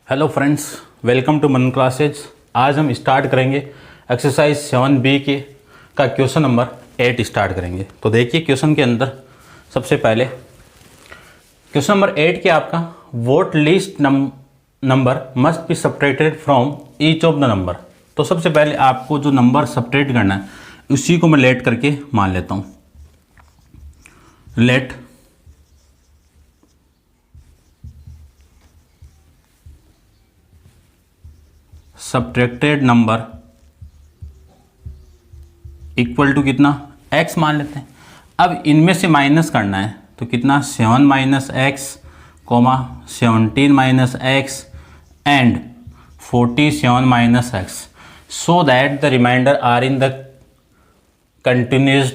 Hello friends, welcome to Manan classes. आज हम start करेंगे एक्सरसाइज 7B के का क्वेश्चन नंबर 8 स्टार्ट करेंगे। तो देखिए क्वेश्चन के अंदर सबसे पहले क्वेश्चन नंबर 8 के आपका what least number must be subtracted from each of the number. तो सबसे पहले आपको जो नंबर सब्ट्रैक्ट करना है उसी को मैं लेट करके मान लेता हूँ। Let subtracted number equal to कितना x मान लेते हैं। अब इनमें से माइनस करना है तो कितना 7 minus x comma 17 minus x and 47 minus x so that the remainder are in the continuous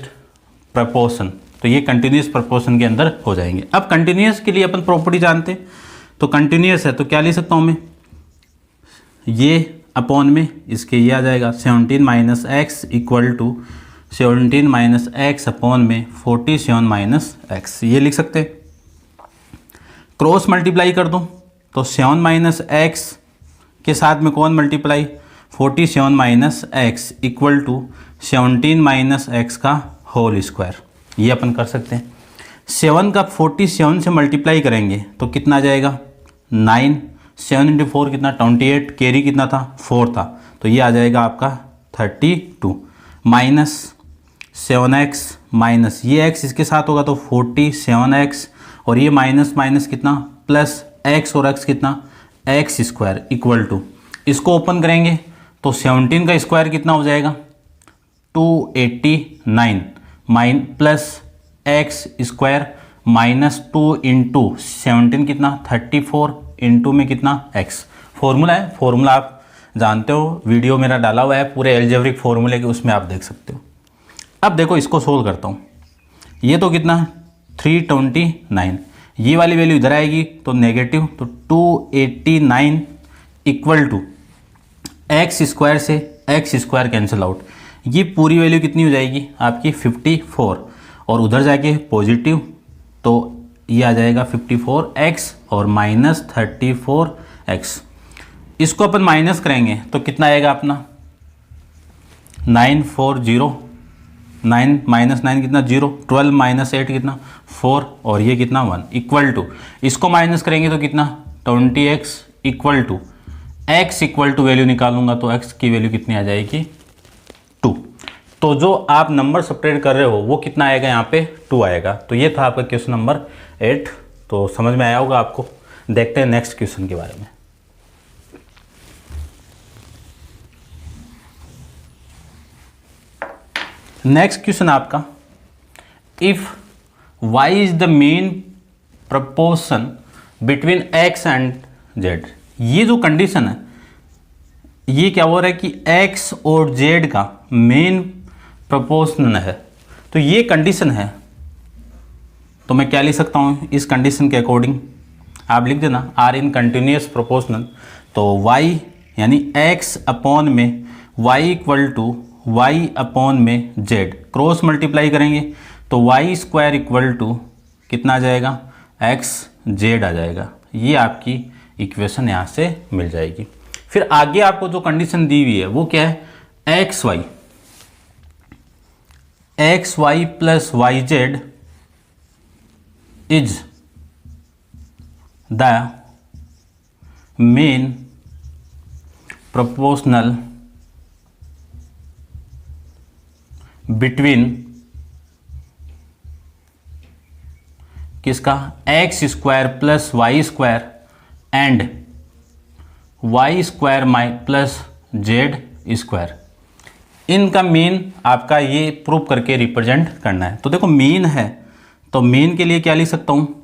proportion. तो ये कंटिन्यूस प्रपोर्शन के अंदर हो जाएंगे। अब कंटिन्यूस के लिए अपन प्रॉपर्टी जानते हैं, तो कंटिन्यूस है तो क्या लिख सकता हूँ मैं, ये अपॉन में इसके ये आ जाएगा 17 minus x equal to 17 minus x upon में 47 माइनस एक्स, ये लिख सकते हैं। क्रॉस मल्टीप्लाई कर दूँ तो 7 माइनस एक्स के साथ में कौन multiply 47 minus x equal to 17 minus x का होल स्क्वायर, ये अपन कर सकते हैं। 7 का 47 से मल्टीप्लाई करेंगे तो कितना आ जाएगा 9, 7 इंटू 4 कितना 28, कैरी कितना था 4 था, तो ये आ जाएगा आपका 32 माइनस 7x माइनस ये x इसके साथ होगा तो 47x और ये माइनस माइनस कितना प्लस x और x कितना x स्क्वायर इक्वल टू, इसको ओपन करेंगे तो 17 का स्क्वायर कितना हो जाएगा 289 plus x square minus 2 into 17 कितना 34 इंटू में कितना x। फॉर्मूला है, फॉर्मूला आप जानते हो, वीडियो मेरा डाला हुआ है पूरे एल्जेब्रिक फॉर्मूले के, उसमें आप देख सकते हो। अब देखो इसको सोल्व करता हूँ। ये तो कितना 329, ये वाली वैल्यू इधर आएगी तो नेगेटिव, तो 289 इक्वल टू एक्स स्क्वायर से एक्स स्क्वायर कैंसिल आउट, ये पूरी वैल्यू कितनी हो जाएगी आपकी 54 और उधर जाके पॉजिटिव तो ये आ जाएगा 54x और माइनस 34x। इसको अपन माइनस करेंगे तो कितना आएगा अपना 940, 9 माइनस 9 कितना 0, 12 माइनस 8 कितना 4 और ये कितना 1 इक्वल टू, इसको माइनस करेंगे तो कितना 20x equal to x equal to value निकालूंगा तो x की वैल्यू कितनी आ जाएगी 2। तो जो आप नंबर सब्ट्रैक्ट कर रहे हो वो कितना आएगा यहाँ पे 2 आएगा। तो ये था आपका क्वेश्चन नंबर 8, तो समझ में आया होगा आपको। देखते हैं नेक्स्ट क्वेश्चन के बारे में। नेक्स्ट क्वेश्चन आपका, if y is the main proportion between x and z। ये जो कंडीशन है ये क्या हो रहा है कि x और z का मेन प्रपोर्शनल है, तो ये कंडीशन है। तो मैं क्या लिख सकता हूँ इस कंडीशन के अकॉर्डिंग, आप लिख देना आर इन कंटिन्यूस प्रोपोर्शनल, तो y यानी x अपॉन में y equal to y upon में z, क्रॉस मल्टीप्लाई करेंगे तो y स्क्वायर इक्वल टू कितना आ जाएगा x z आ जाएगा। ये आपकी इक्वेशन यहाँ से मिल जाएगी। फिर आगे आपको जो कंडीशन दी हुई है वो क्या है, X Y plus Y Z is the mean proportional between किसका X square plus Y square and Y square my plus Z square. इनका मीन आपका ये प्रूव करके रिप्रेजेंट करना है। तो देखो मीन है तो मीन के लिए क्या लिख सकता हूँ,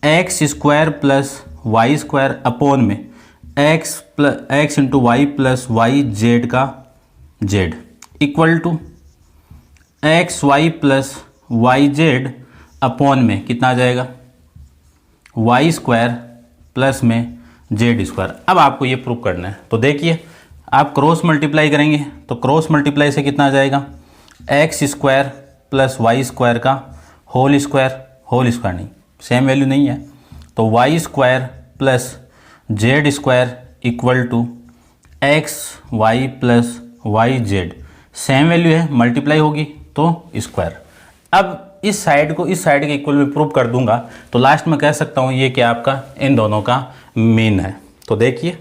x square plus Y square upon में X into Y plus Y Z का Z equal to x Y plus Y Z upon में कितना आ जाएगा वाई स्क्वायर प्लस में जेड स्क्वायर। अब आपको ये प्रूव करना है। तो देखिए आप क्रॉस मल्टीप्लाई करेंगे तो क्रॉस मल्टीप्लाई से कितना आ जाएगा x square plus Y square का होल स्क्वायर नहीं, सेम वैल्यू नहीं है, तो y square plus Z square equal to x Y plus Y z, same value है, मल्टीप्लाई होगी तो स्क्वायर। अब इस साइड को इस साइड के इक्वल में प्रूव कर दूंगा तो लास्ट में कह सकता हूँ ये क्या आपका इन दोनों का मीन है। तो देखिए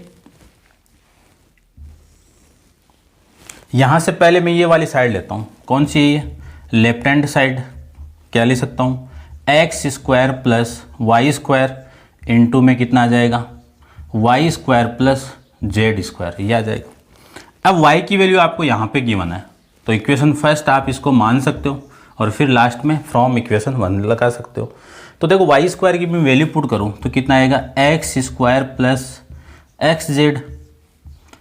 यहाँ से पहले मैं ये वाली साइड लेता हूँ, कौन सी है ये, लेफ्ट हैंड साइड। क्या ले सकता हूँ, x square plus Y square into में कितना आ जाएगा, Y square plus Z square, ये आ जाएगा। अब y की वैल्यू आपको यहाँ पे गिवन है तो इक्वेशन फर्स्ट आप इसको मान सकते हो और फिर लास्ट में फ्रॉम इक्वेशन 1 लगा सकते हो। तो देखो वाई स्क्वायर की मैं वैल्यू पुट करूँ तो कितना आएगा, X square plus X Z,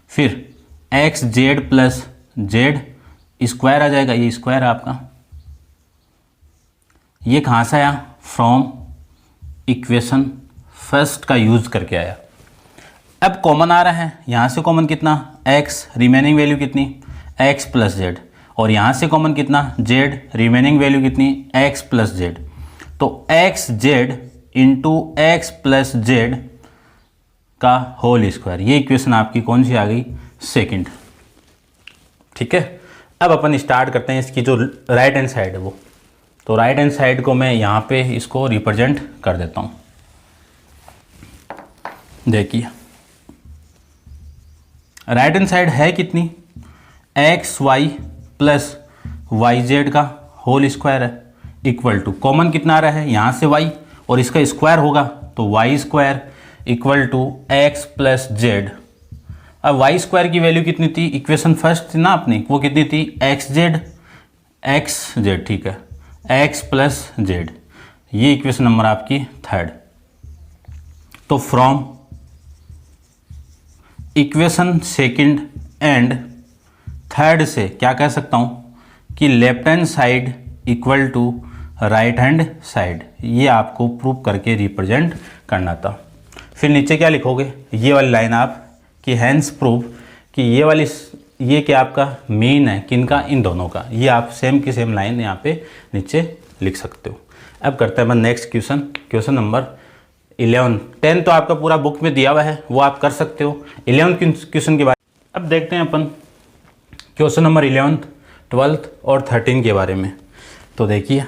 फिर X Z plus Z square आ जाएगा, ये स्क्वायर आपका, ये कहाँ से आया, फ्रॉम इक्वेशन फर्स्ट का यूज करके आया। अब कॉमन आ रहा है, यहाँ से कॉमन कितना, x, रिमेनिंग वैल्यू कितनी, x प्लस जेड, और यहाँ से कॉमन कितना, z, रिमेनिंग वैल्यू कितनी, x प्लस जेड। तो x Z into x plus Z का होल स्क्वायर, ये इक्वेशन आपकी कौन सी आ गई, सेकंड। ठीक है, अब अपन स्टार्ट करते हैं इसकी जो राइट हैंड साइड है वो। तो राइट हैंड साइड को मैं यहाँ पे इसको रिप्रेजेंट कर देता हूँ। देखिए राइट हैंड साइड है कितनी, x Y plus Y Z का होल स्क्वायर है, इक्वल टू कॉमन कितना आ रहा है, यहाँ से y और इसका स्क्वायर होगा तो y square equal to x plus z. अब वाई स्क्वायर की वैल्यू कितनी थी, इक्वेशन फर्स्ट थी ना अपनी, वो कितनी थी, एक्स जेड, ठीक है, एक्स प्लस जेड, ये इक्वेशन नंबर आपकी थर्ड। तो from equation second and third से क्या कह सकता हूँ कि left hand side equal to right hand side, ये आपको प्रूव करके रिप्रेजेंट करना था। फिर नीचे क्या लिखोगे, ये वाली लाइन आप कि हैंस प्रूव कि ये क्या आपका मीन है किनका, इन दोनों का, ये आप सेम की सेम लाइन यहाँ पे नीचे लिख सकते हो। अब करते हैं अपन नेक्स्ट क्वेश्चन, क्वेश्चन नंबर 11। 10 तो आपका पूरा बुक में दिया हुआ है, वो आप कर सकते हो। 11 क्वेश्चन के बारे अब देखते हैं अपन क्वेश्चन नंबर 11, 12 और 13 के बारे में। तो देखिए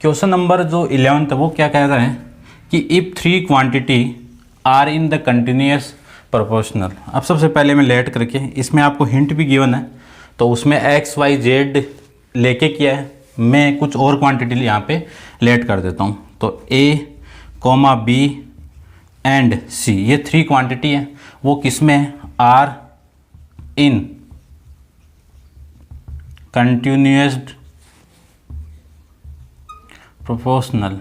क्वेश्चन नंबर जो 11 है वो क्या कह रहा है कि if 3 quantity are in the continuous proportional. अब सबसे पहले मैं लेट करके, इसमें आपको हिंट भी गिवन है तो उसमें एक्स वाई जेड लेके किया है, मैं कुछ और क्वांटिटी यहाँ पे लेट कर देता हूँ। तो ए कॉमा बी एंड सी, ये 3 क्वांटिटी है, वो किस में है, आर इन कंटिन्यूस प्रोपोर्शनल,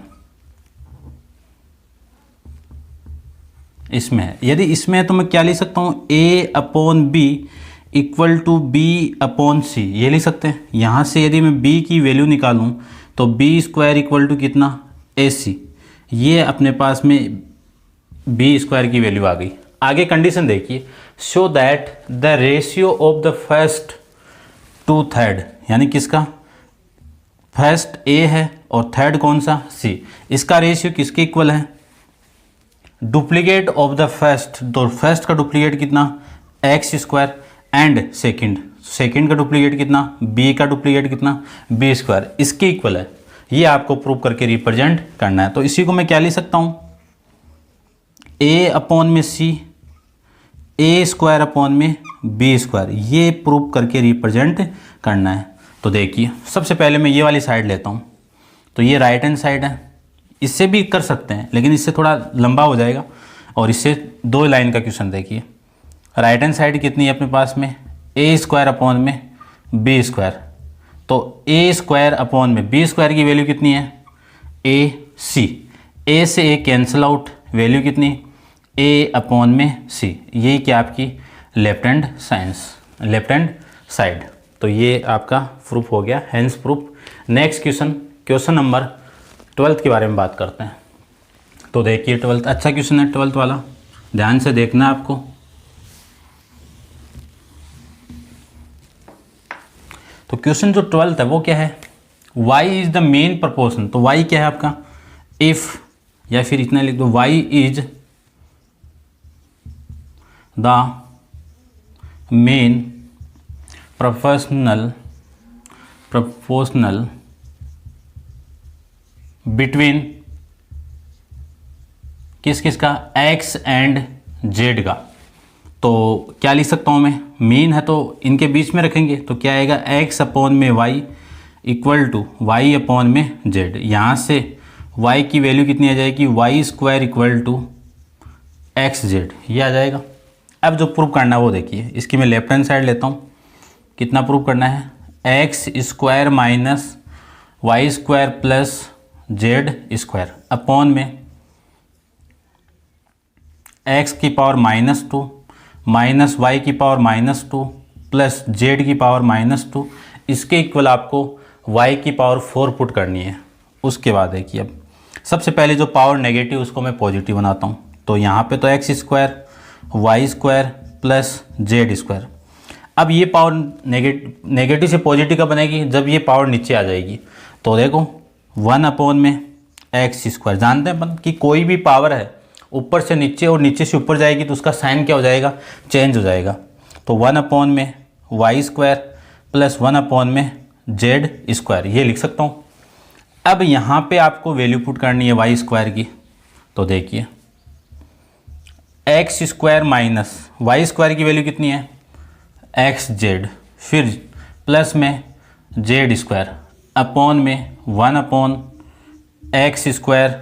इसमें है। यदि इसमें है तो मैं क्या लिख सकता हूँ, a upon B equal to B upon C, ये लिख सकते हैं। यहाँ से यदि मैं b की वैल्यू निकालूँ तो बी स्क्वायर इक्वल टू कितना, AC, ये अपने पास में बी स्क्वायर की वैल्यू आ गई। आगे कंडीशन देखिए, show that the ratio of the first to third, यानी किसका, फर्स्ट A है और थर्ड कौन सा, C, इसका रेशियो किसके इक्वल है, डुप्लीकेट ऑफ द फर्स्ट, तो फर्स्ट का डुप्लीकेट कितना, एक्स स्क्वायर, एंड सेकंड का डुप्लीकेट कितना, बी का डुप्लीकेट कितना, बी स्क्वायर, इसके इक्वल है। ये आपको प्रूव करके रिप्रेजेंट करना है। तो इसी को मैं क्या लिख सकता हूँ, ए अपॉन में सी, ए स्क्वायर अपॉन में बी स्क्वायर, ये प्रूव करके रिप्रेजेंट करना है। तो देखिए सबसे पहले मैं ये वाली साइड लेता हूँ, तो ये राइट हैंड साइड है, इससे भी कर सकते हैं लेकिन इससे थोड़ा लंबा हो जाएगा, और इससे 2 लाइन का क्वेश्चन देखिए। राइट हैंड साइड कितनी है अपने पास में, ए स्क्वायर अपॉन में बी स्क्वायर, तो ए स्क्वायर अपॉन में बी स्क्वायर की वैल्यू कितनी है, ए सी, ए से ए कैंसिल आउट, वैल्यू कितनी, ए अपॉन में सी, यही क्या आपकी लेफ्ट हैंड साइड। तो ये आपका प्रूफ हो गया, hence proof. Next question number 12 के बारे में बात करते हैं। तो देखिए 12 अच्छा क्वेश्चन है, 12 वाला ध्यान से देखना है आपको। तो क्वेश्चन जो 12 है वो क्या है, y is the main proportion. तो y क्या है आपका, इफ, या फिर इतना लिख दो, y is the mean proportional between किस किस का, x एंड z का। तो क्या लिख सकता हूँ मैं, मीन है तो इनके बीच में रखेंगे तो क्या आएगा, x अपॉन में y equal to y upon में z। यहाँ से y की वैल्यू कितनी आ जाएगी, y square equal to x z, ये आ जाएगा। अब जो प्रूव करना है वो देखिए, इसकी मैं लेफ्ट हैंड साइड लेता हूँ। कितना प्रूव करना है, x square minus y square plus Z square upon में एक्स की पावर -2 माइनस वाई की पावर -2 प्लस जेड की पावर -2, इसके इक्वल आपको वाई की पावर 4 पुट करनी है। उसके बाद देखिए, अब सबसे पहले जो पावर नेगेटिव उसको मैं पॉजिटिव बनाता हूँ। तो यहाँ पे तो x square y square plus Z square. अब ये पावर नेगेटिव से पॉजिटिव का बनेगी जब ये पावर नीचे आ जाएगी। तो देखो 1 अपॉन में एक्स स्क्वायर, जानते हैं अपन कि कोई भी पावर है ऊपर से नीचे और नीचे से ऊपर जाएगी तो उसका साइन क्या हो जाएगा, चेंज हो जाएगा। तो 1 अपॉन में वाई स्क्वायर प्लस 1 अपॉन में जेड स्क्वायर, ये लिख सकता हूँ। अब यहाँ पे आपको वैल्यू पुट करनी है वाई स्क्वायर की। तो देखिए x square minus y square की वैल्यू कितनी है, एक्स जेड, फिर प्लस में जेड स्क्वायर अपॉन में 1 upon x square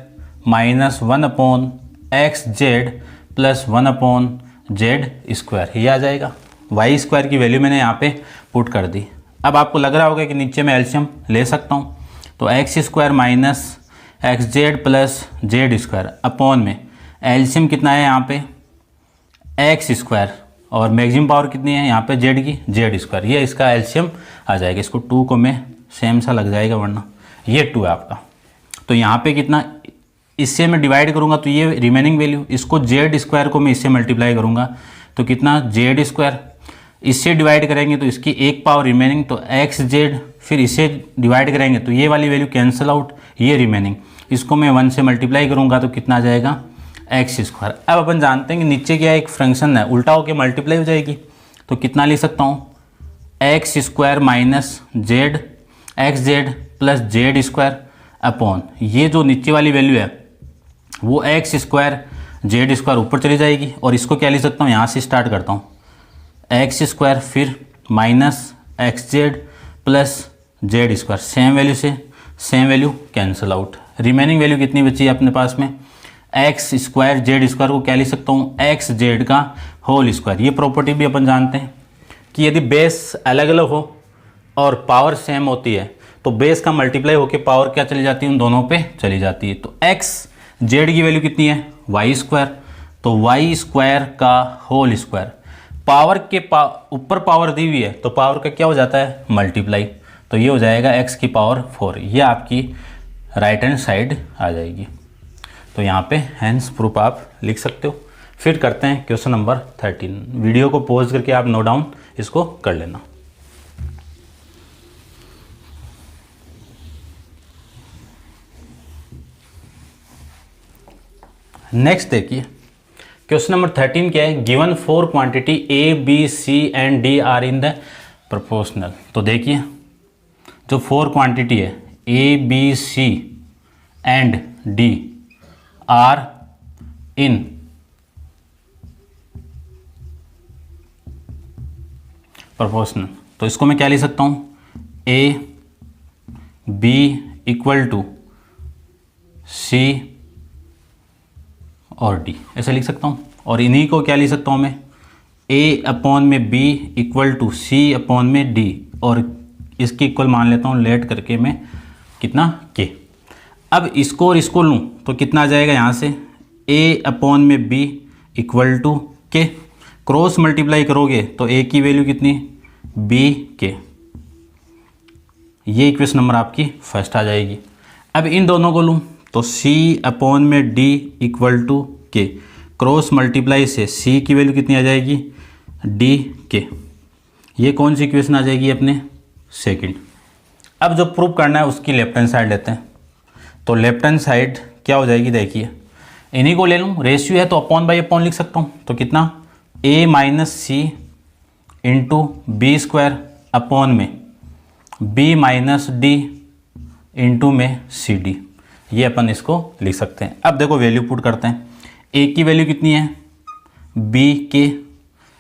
minus 1 upon x Z plus 1 upon z square, ये आ जाएगा। वाई स्क्वायर की वैल्यू मैंने यहाँ पे पुट कर दी। अब आपको लग रहा होगा कि नीचे मैं एलसीएम ले सकता हूँ। तो x square minus X Z plus Z square upon में एलसीएम कितना है यहाँ पे, एक्स स्क्वायर, और मैक्सिमम पावर कितनी है यहाँ पे जेड की, जेड स्क्वायर, ये इसका एलसीएम आ जाएगा। इसको 2 को मैं सेम सा लग जाएगा वरना ये 2 है आपका। तो यहाँ पे कितना, इससे मैं डिवाइड करूँगा तो ये रिमेनिंग वैल्यू, इसको जेड स्क्वायर को मैं इससे मल्टीप्लाई करूँगा तो कितना, जेड स्क्वायर, इससे डिवाइड करेंगे तो इसकी एक पावर रिमेनिंग तो एक्स जेड, फिर इसे डिवाइड करेंगे तो ये वाली वैल्यू कैंसिल आउट, ये रिमेनिंग, इसको मैं 1 से मल्टीप्लाई करूँगा तो कितना आ जाएगा, एक्स स्क्वायर। अब अपन जानते हैं कि नीचे क्या एक फंक्शन है, उल्टा होकर मल्टीप्लाई हो जाएगी। तो कितना लिख सकता हूँ, x square minus Z x Z plus Z square upon, ये जो नीचे वाली वैल्यू है वो एक्स स्क्वायर जेड स्क्वायर ऊपर चली जाएगी। और इसको क्या लिख सकता हूँ, यहाँ से स्टार्ट करता हूँ, एक्स स्क्वायर फिर minus X Z plus Z square, same value से same value cancel out. Remaining value कितनी बची है अपने पास में, एक्स स्क्वायर जेड स्क्वायर को क्या लिख सकता हूँ, एक्स जेड का होल स्क्वायर। ये प्रॉपर्टी भी अपन जानते हैं कि यदि बेस अलग अलग हो और पावर सेम होती है तो बेस का मल्टीप्लाई होकर पावर क्या चली जाती है, उन दोनों पे चली जाती है। तो एक्स जेड की वैल्यू कितनी है, वाई स्क्वायर, तो वाई स्क्वायर का होल स्क्वायर, पावर के ऊपर पावर दी हुई है तो पावर का क्या हो जाता है, मल्टीप्लाई, तो ये हो जाएगा एक्स की पावर 4, ये आपकी राइट हैंड साइड आ जाएगी। तो यहाँ पे हैंस प्रूफ आप लिख सकते हो। फिर करते हैं क्वेश्चन नंबर 13। वीडियो को पॉज करके आप नोट डाउन इसको कर लेना। नेक्स्ट देखिए क्वेश्चन नंबर 13 क्या है, given 4 quantity a b c and d are in the proportional. तो देखिए जो 4 क्वांटिटी है a b c and d are in proportional, तो इसको मैं क्या लिख सकता हूँ, a b equal to c और डी, ऐसे लिख सकता हूँ। और इन्हीं को क्या लिख सकता हूँ मैं, ए अपॉन में b equal to c upon में डी, और इसकी इक्वल मान लेता हूँ लेट करके मैं कितना, के। अब इसको और इसको लूँ तो कितना आ जाएगा, यहाँ से a अपॉन में b इक्वल टू के, क्रॉस मल्टीप्लाई करोगे तो a की वैल्यू कितनी, b के, ये इक्वेशन नंबर आपकी फर्स्ट आ जाएगी। अब इन दोनों को लूँ तो c अपॉन में d इक्वल टू के, क्रॉस मल्टीप्लाई से c की वैल्यू कितनी आ जाएगी, d के, ये कौन सी इक्वेशन आ जाएगी अपने, सेकंड। अब जो प्रूव करना है उसकी लेफ्ट हैंड साइड लेते हैं। तो लेफ्ट हैंड साइड क्या हो जाएगी, देखिए इन्हीं को ले लूँ, रेशियो है तो अपॉन बाई अपॉन लिख सकता हूँ। तो कितना ए माइनस सी इंटू बी स्क्वायर अपॉन में बी माइनस डी इंटू में सी डी, ये अपन इसको लिख सकते हैं। अब देखो वैल्यू पुट करते हैं। ए की वैल्यू कितनी है, बी के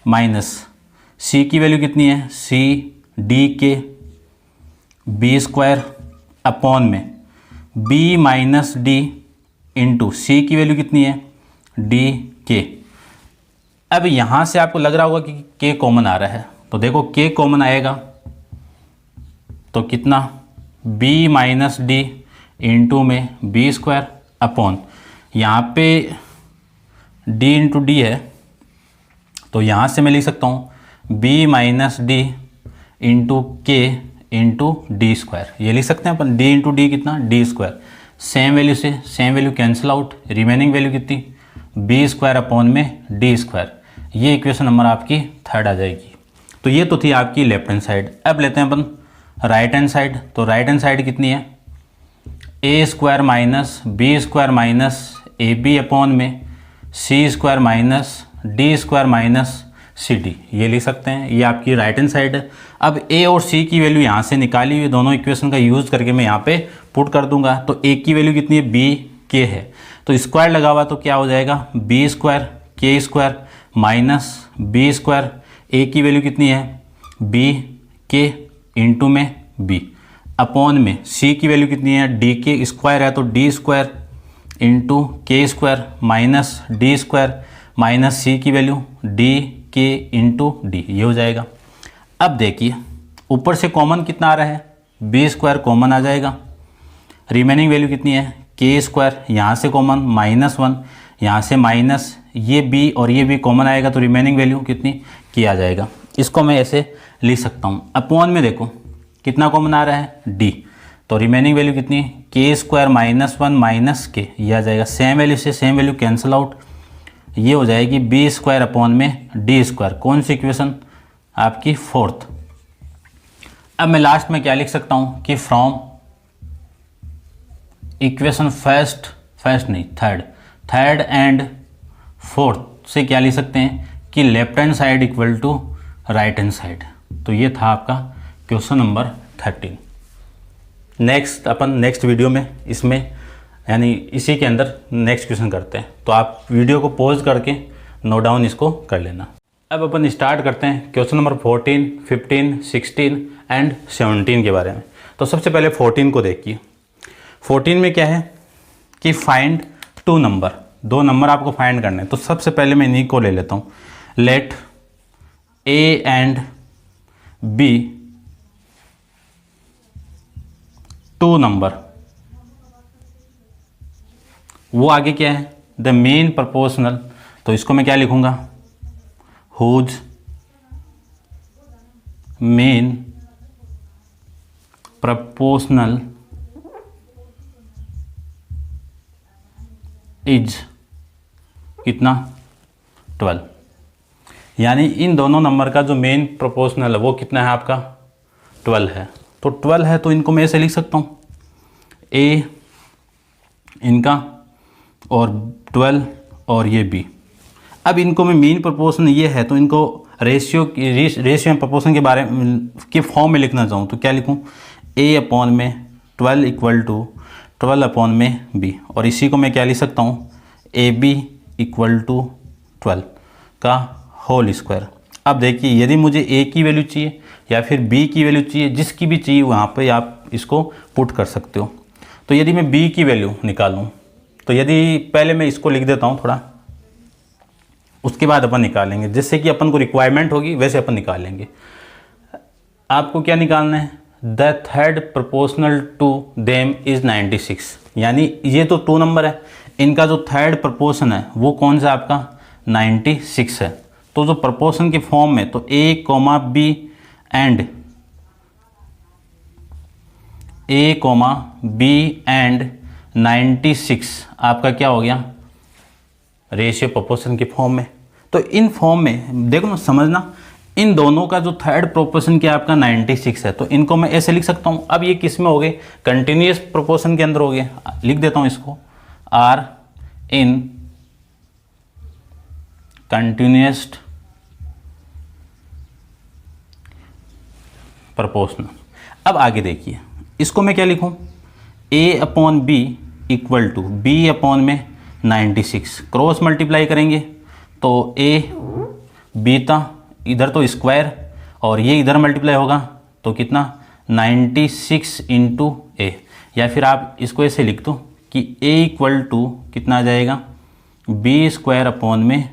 माइनस सी की वैल्यू कितनी है, सी डी के बी स्क्वायर अपॉन में बी माइनस डी इंटू सी की वैल्यू कितनी है, डी के। अब यहाँ से आपको लग रहा होगा कि के कॉमन आ रहा है, तो देखो के कॉमन आएगा तो कितना, बी माइनस डी इंटू में बी स्क्वायर अपॉन, यहाँ पे डी इंटू डी है तो यहाँ से मैं लिख सकता हूँ बी माइनस डी इंटू के इंटू डी स्क्वायर, ये लिख सकते हैं अपन। डी इंटू डी कितना, डी स्क्वायर। सेम वैल्यू से same value cancel out, remaining value कितनी, बी स्क्वायर अपॉन में डी स्क्वायर। ये इक्वेशन नंबर आपकी थर्ड आ जाएगी। तो ये तो थी आपकी लेफ्ट हैंड साइड। अब लेते हैं अपन राइट हैंड साइड। तो राइट हैंड साइड कितनी है, A square minus B square minus A B upon में C square minus D square minus C D, ये लिख सकते हैं। ये आपकी राइट हैंड साइड है। अब ए और सी की वैल्यू यहाँ से निकाली हुई दोनों इक्वेशन का यूज़ करके मैं यहाँ पे पुट कर दूंगा। तो ए की वैल्यू कितनी है, बी के है, तो स्क्वायर लगा हुआ तो क्या हो जाएगा, बी स्क्वायर के स्क्वायर माइनस बी स्क्वायर, ए की वैल्यू कितनी है, बी के इंटू में बी अपॉन में सी की वैल्यू कितनी है, डी के स्क्वायर है तो D square into K square minus D square minus C की value D K into D, ये हो जाएगा। अब देखिए ऊपर से कॉमन कितना आ रहा है, बी स्क्वायर कॉमन आ जाएगा। रिमेनिंग वैल्यू कितनी है, के स्क्वायर, यहाँ से कॉमन -1, यहाँ से माइनस, ये बी और ये भी कॉमन आएगा तो रिमेनिंग वैल्यू कितनी, के आ जाएगा। इसको मैं ऐसे लिख सकता हूँ। अपॉन में देखो कितना कॉमन आ रहा है, डी, तो रिमेनिंग वैल्यू कितनी, के स्क्वायर -1 माइनस के, ये आ जाएगा। सेम वैल्यू से सेम वैल्यू कैंसिल आउट, ये हो जाएगी बी स्क्वायर अपॉन में डी स्क्वायर। कौन सी इक्वेशन, आपकी फोर्थ। अब मैं लास्ट में क्या लिख सकता हूँ कि फ्रॉम इक्वेशन फर्स्ट नहीं थर्ड एंड फोर्थ से क्या लिख सकते हैं कि left hand side equal to right hand side. तो ये था आपका क्वेश्चन नंबर 13। नेक्स्ट अपन नेक्स्ट वीडियो में इसमें यानी इसी के अंदर नेक्स्ट क्वेश्चन करते हैं। तो आप वीडियो को पॉज करके नोट डाउन इसको कर लेना। अब अपन स्टार्ट करते हैं क्वेश्चन नंबर 14, 15, 16 एंड 17 के बारे में। तो सबसे पहले 14 को देखिए। 14 में क्या है कि फाइंड 2 नंबर, 2 नंबर आपको फाइंड करने हैं। तो सबसे पहले मैं इन्हीं को ले लेता हूँ। Let a and b 2 number, वो आगे क्या है, द मेन प्रोपोर्शनल। तो इसको मैं क्या लिखूंगा, हुज मेन प्रोपोर्शनल इज कितना, 12। यानी इन दोनों नंबर का जो मेन प्रोपोर्शनल है वो कितना है आपका, 12 है। तो 12 है तो इनको मैं ऐसे लिख सकता हूँ, ए इनका और 12 और ये बी। अब इनको मैं मीन प्रोपोर्शन ये है तो इनको रेशियो एंड प्रोपोर्शन के बारे में के फॉर्म में लिखना चाहूँ तो क्या लिखूँ, ए अपॉन में 12 इक्वल टू 12 अपॉन में बी। और इसी को मैं क्या लिख सकता हूँ, ए बी इक्वल टू 12 का होल स्क्वायर। अब देखिए यदि मुझे ए की वैल्यू चाहिए या फिर बी की वैल्यू चाहिए, जिसकी भी चाहिए वहाँ पे आप इसको पुट कर सकते हो। तो यदि मैं बी की वैल्यू निकालूँ तो यदि पहले मैं इसको लिख देता हूँ थोड़ा, उसके बाद अपन निकालेंगे, जिससे कि अपन को रिक्वायरमेंट होगी वैसे अपन निकालेंगे। आपको क्या निकालना है, the third proportional to them is 96। यानी ये तो 2 नंबर है, इनका जो थर्ड प्रोपोर्शन है वो कौन सा आपका 96 है। तो जो प्रोपोर्शन के फॉर्म में तो A comma B and A comma B and 96 आपका क्या हो गया, रेशियो प्रोपोर्शन के फॉर्म में। तो इन फॉर्म में देखो ना, समझना, इन दोनों का जो थर्ड प्रोपोर्शन क्या आपका 96 है। तो इनको मैं ऐसे लिख सकता हूँ। अब ये किस में हो गए, कंटिन्यूस प्रोपोर्शन के अंदर हो गए। लिख देता हूँ इसको, आर इन कंटिन्यूस प्रोपोर्शनल। अब आगे देखिए, इसको मैं क्या लिखूं, A/B इक्वल टू B/में 96, क्रॉस मल्टीप्लाई करेंगे तो A B था, इधर तो स्क्वायर और ये इधर मल्टीप्लाई होगा तो कितना 96 इंटू A, या फिर आप इसको ऐसे लिख दो कि A इक्वल टू कितना आ जाएगा B²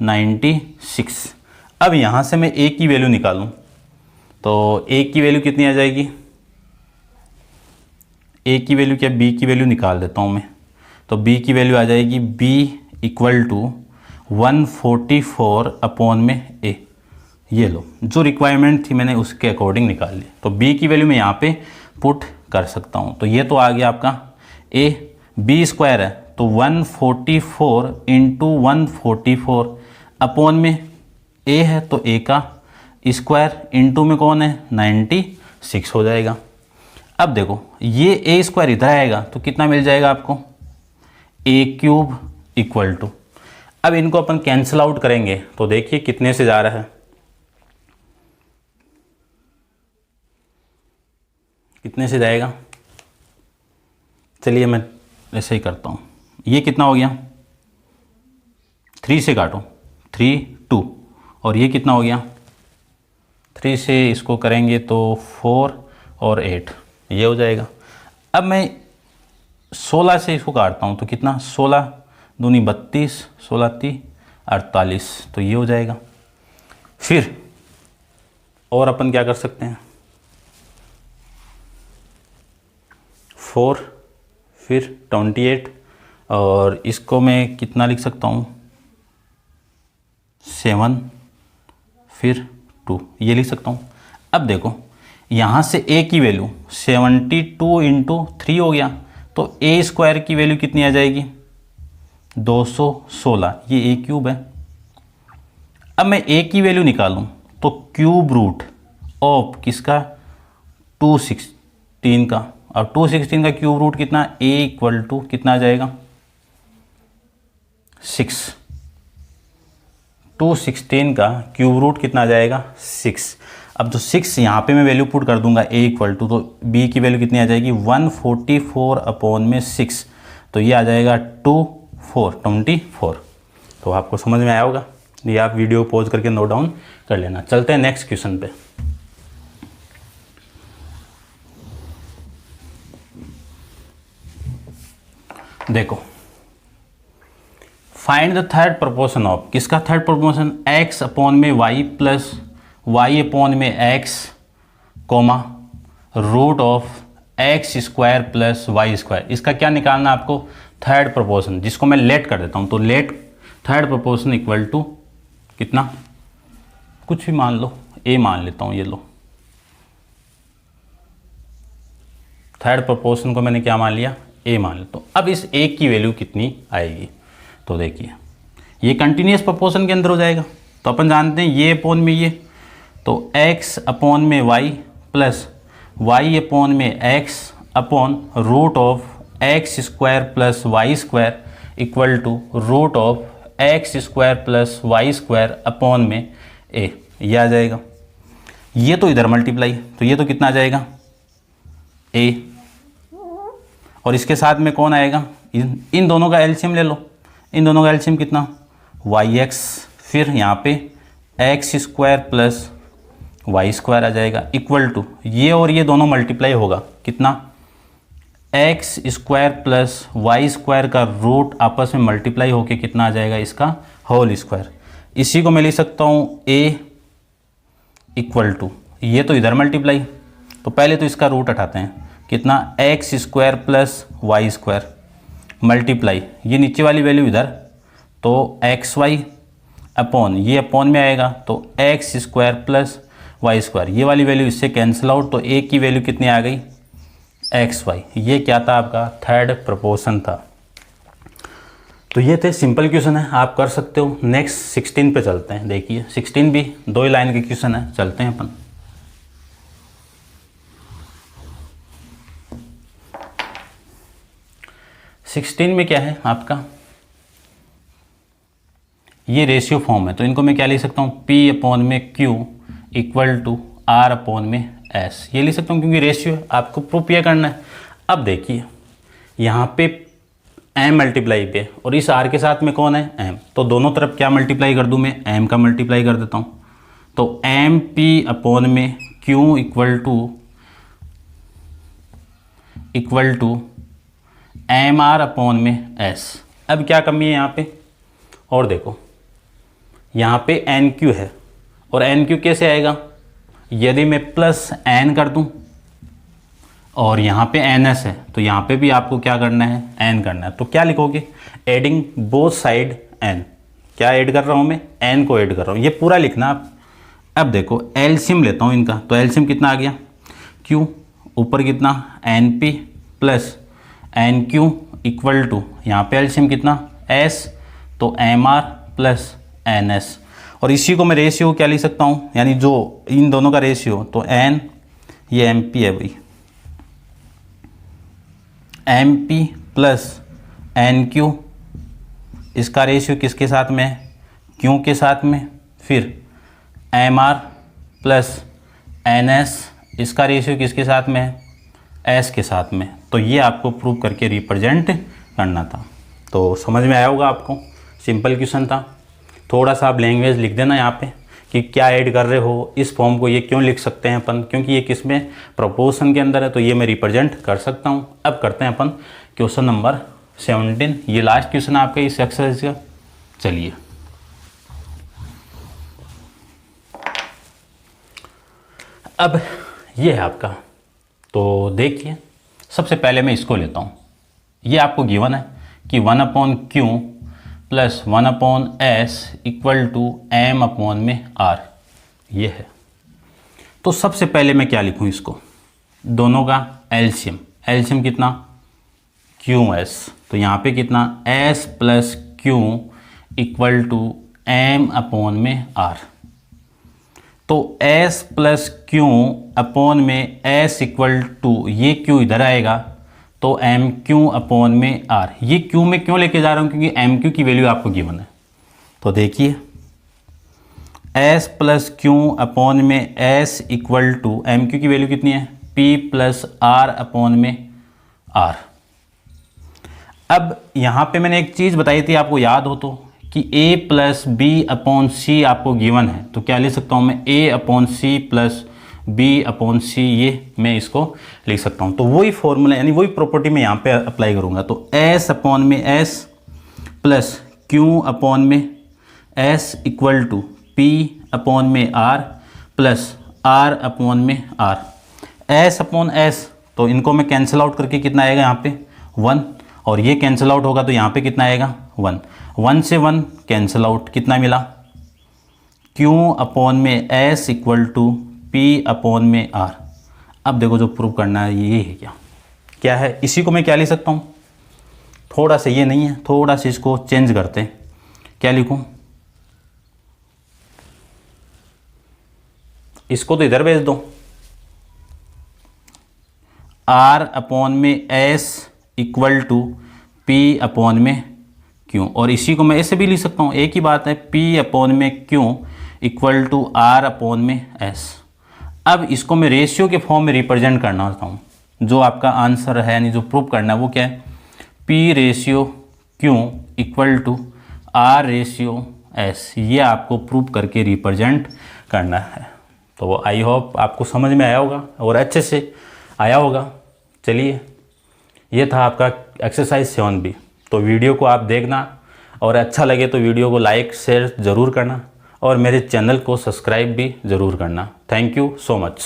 96। अब यहाँ से मैं A की वैल्यू निकालूं तो A की वैल्यू कितनी आ जाएगी, A की वैल्यू क्या, B की वैल्यू निकाल देता हूँ मैं, तो B की वैल्यू आ जाएगी B इक्वल टू 144 A। ये लो, जो रिक्वायरमेंट थी मैंने उसके अकॉर्डिंग निकाल ली, तो B की वैल्यू मैं यहाँ पे पुट कर सकता हूँ। तो ये तो आ गया आपका A, B स्क्वायर है तो 144 इंटू 144 A है तो A का स्क्वायर इंटू में कौन है 96 हो जाएगा। अब देखो ये A स्क्वायर इधर आएगा तो कितना मिल जाएगा आपको A³ इक्वल टू, अब इनको अपन कैंसिल आउट करेंगे तो देखिए कितने से जा रहा है, कितने से जाएगा, चलिए मैं ऐसे ही करता हूँ। ये कितना हो गया 3 से काटो 3 2, और ये कितना हो गया 3 से इसको करेंगे तो 4 और 8, ये हो जाएगा। अब मैं 16 से इसको काटता हूँ तो कितना 16 दूनी 32, 16 × 48, तो ये हो जाएगा। फिर और अपन क्या कर सकते हैं 4 फिर 28 और इसको मैं कितना लिख सकता हूँ 7 फिर 2, ये लिख सकता हूँ। अब देखो यहाँ से A की वैल्यू 72 इंटू 3 हो गया तो A स्क्वायर की वैल्यू कितनी आ जाएगी 216, ये A³ है। अब मैं A की वैल्यू निकालूं तो क्यूब रूट ऑफ किसका 216 का, और 216 का क्यूब रूट कितना A इक्वल टू कितना आ जाएगा 6, 216 का क्यूब रूट कितना आ जाएगा 6। अब जो 6 यहाँ पे मैं वैल्यू पुट कर दूंगा A इक्वल टू, तो B की वैल्यू कितनी आ जाएगी 144/6, तो ये आ जाएगा 24। तो आपको समझ में आया होगा, ये आप वीडियो पॉज करके नोट डाउन कर लेना। चलते हैं नेक्स्ट क्वेश्चन पे। देखो find the third proportion of, किसका third proportion x/y plus y/x comma root of x² plus y²। इसका क्या निकालना है आपको थर्ड प्रोपोर्शन, जिसको मैं लेट कर देता हूँ। तो let third proportion equal to कितना, कुछ भी मान लो, A मान लेता हूँ, ये लो थर्ड प्रोपोर्शन को मैंने क्या मान लिया A मान लेता हूँ। अब इस A की वैल्यू कितनी आएगी, तो देखिए ये कंटिन्यूस प्रोपोर्शन के अंदर हो जाएगा, तो अपन जानते हैं ये अपॉन में ये, तो x/y plus y/x upon root of x² plus y² equal to root of x² plus y² upon में A, ये आ जाएगा। ये तो इधर मल्टीप्लाई, तो ये तो कितना आ जाएगा A, और इसके साथ में कौन आएगा, इन दोनों का एलसीएम ले लो, इन दोनों का एलसीएम कितना yx, फिर यहाँ पे x² प्लस y² आ जाएगा इक्वल टू ये और ये दोनों मल्टीप्लाई होगा कितना x² प्लस y² का रूट आपस में मल्टीप्लाई होके कितना आ जाएगा इसका होल स्क्वायर। इसी को मैं लिख सकता हूँ A इक्वल टू, ये तो इधर मल्टीप्लाई, तो पहले तो इसका रूट हटाते हैं, कितना x² प्लस y² मल्टीप्लाई ये नीचे वाली वैल्यू इधर, तो xy अपॉन ये अपॉन में आएगा तो x² प्लस y², ये वाली वैल्यू इससे कैंसिल आउट, तो A की वैल्यू कितनी आ गई xy। ये क्या था आपका थर्ड प्रोपोर्शन था। तो ये थे सिंपल क्वेश्चन है, आप कर सकते हो। नेक्स्ट 16 पे चलते हैं। देखिए 16 भी 2 लाइन के क्वेश्चन है, चलते हैं अपन। सिक्सटीन में क्या है आपका, ये रेशियो फॉर्म है, तो इनको मैं क्या लिख सकता हूँ P/Q इक्वल टू R/में एस, ये लिख सकता हूँ क्योंकि रेशियो है, आपको प्रूफ ये करना है। अब देखिए यहाँ पे एम मल्टीप्लाई पे और इस आर के साथ में कौन है, एम, तो दोनों तरफ क्या मल्टीप्लाई कर दूँ मैं, एम का मल्टीप्लाई कर देता हूँ। तो एम पी अपॉन में Q equal to m r upon में एस। अब क्या कमी है यहाँ पे, और देखो यहाँ पे एन क्यू है और एन क्यू कैसे आएगा, यदि मैं प्लस एन कर दूँ और यहाँ पे एन एस है तो यहाँ पे भी आपको क्या करना है, एन करना है। तो क्या लिखोगे, एडिंग बोथ साइड एन, क्या ऐड कर रहा हूँ मैं, एन को ऐड कर रहा हूँ, ये पूरा लिखना आप। अब देखो एलसीएम लेता हूँ इनका, तो एलसीएम कितना आ गया, क्यू ऊपर कितना n p plus N q equal to यहाँ पे एलसीएम कितना एस, तो m are plus N s. और इसी को मैं रेशियो क्या लिख सकता हूँ, यानी जो इन दोनों का रेशियो, तो एन ये एम पी है भाई, M P plus N Q, इसका रेशियो किसके साथ में है, क्यू के साथ में, फिर M are plus N S, इसका रेशियो किसके साथ में है, एस के साथ में। तो ये आपको प्रूव करके रिप्रेजेंट करना था। तो समझ में आया होगा आपको, सिंपल क्वेश्चन था। थोड़ा सा आप लैंग्वेज लिख देना यहाँ पे कि क्या ऐड कर रहे हो, इस फॉर्म को ये क्यों लिख सकते हैं अपन, क्योंकि ये किस में, प्रोपोर्शन के अंदर है, तो ये मैं रिप्रेजेंट कर सकता हूँ। अब करते हैं अपन क्वेश्चन नंबर 17, ये लास्ट क्वेश्चन आपका इस एक्सरसाइज का। चलिए अब ये है आपका, तो देखिए सबसे पहले मैं इसको लेता हूँ। ये आपको गिवन है कि 1/Q plus 1/S equal to M upon में आर, ये है। तो सबसे पहले मैं क्या लिखूँ, इसको दोनों का एलसीएम, एलसीएम कितना QS, तो यहाँ पे कितना S plus Q equal to M upon में आर। तो S प्लस Q अपॉन में S इक्वल टू, ये Q इधर आएगा तो एम क्यू अपॉन में आर। ये क्यू में क्यों लेके जा रहा हूँ, क्योंकि एम क्यू की वैल्यू आपको गिवन है। तो देखिए एस प्लस क्यू अपॉन में S equal to M Q की वैल्यू कितनी है, पी प्लस आर अपॉन में आर। अब यहाँ पे मैंने एक चीज़ बताई थी, आपको याद हो तो, कि A plus B upon C आपको गिवन है, तो क्या लिख सकता हूँ मैं, ए upon C plus B upon C, ये मैं इसको लिख सकता हूँ। तो वही फॉर्मूला यानी वही प्रॉपर्टी मैं यहाँ पे अप्लाई करूँगा। तो एस अपॉन में एस प्लस क्यू अपॉन में S equal to P upon में आर प्लस आर अपॉन में आर। एस अपॉन एस, तो इनको मैं कैंसिल आउट करके कितना आएगा यहाँ पे 1, और ये कैंसिल आउट होगा तो यहाँ पे कितना आएगा 1, 1 से 1 कैंसिल आउट, कितना मिला क्यू अपॉन में S equal to P upon में आर। अब देखो जो प्रूव करना है ये है, क्या है, इसी को मैं क्या लिख सकता हूँ, थोड़ा सा ये नहीं है, थोड़ा सा इसको चेंज करते हैं। क्या लिखूँ, इसको तो इधर भेज दो, आर अपॉन में S equal to P upon में क्यू, और इसी को मैं ऐसे भी लिख सकता हूँ, एक ही बात है, पी अपॉन में Q equal to R upon में एस। अब इसको मैं रेशियो के फॉर्म में रिप्रेजेंट करना चाहता हूँ। जो आपका आंसर है यानी जो प्रूव करना है वो क्या है, P ratio Q equal to R ratio S, ये आपको प्रूव करके रिप्रेजेंट करना है। तो आई होप आपको समझ में आया होगा और अच्छे से आया होगा। चलिए ये था आपका एक्सरसाइज 7B। तो वीडियो को आप देखना और अच्छा लगे तो वीडियो को लाइक शेयर ज़रूर करना और मेरे चैनल को सब्सक्राइब भी ज़रूर करना। Thank you so much.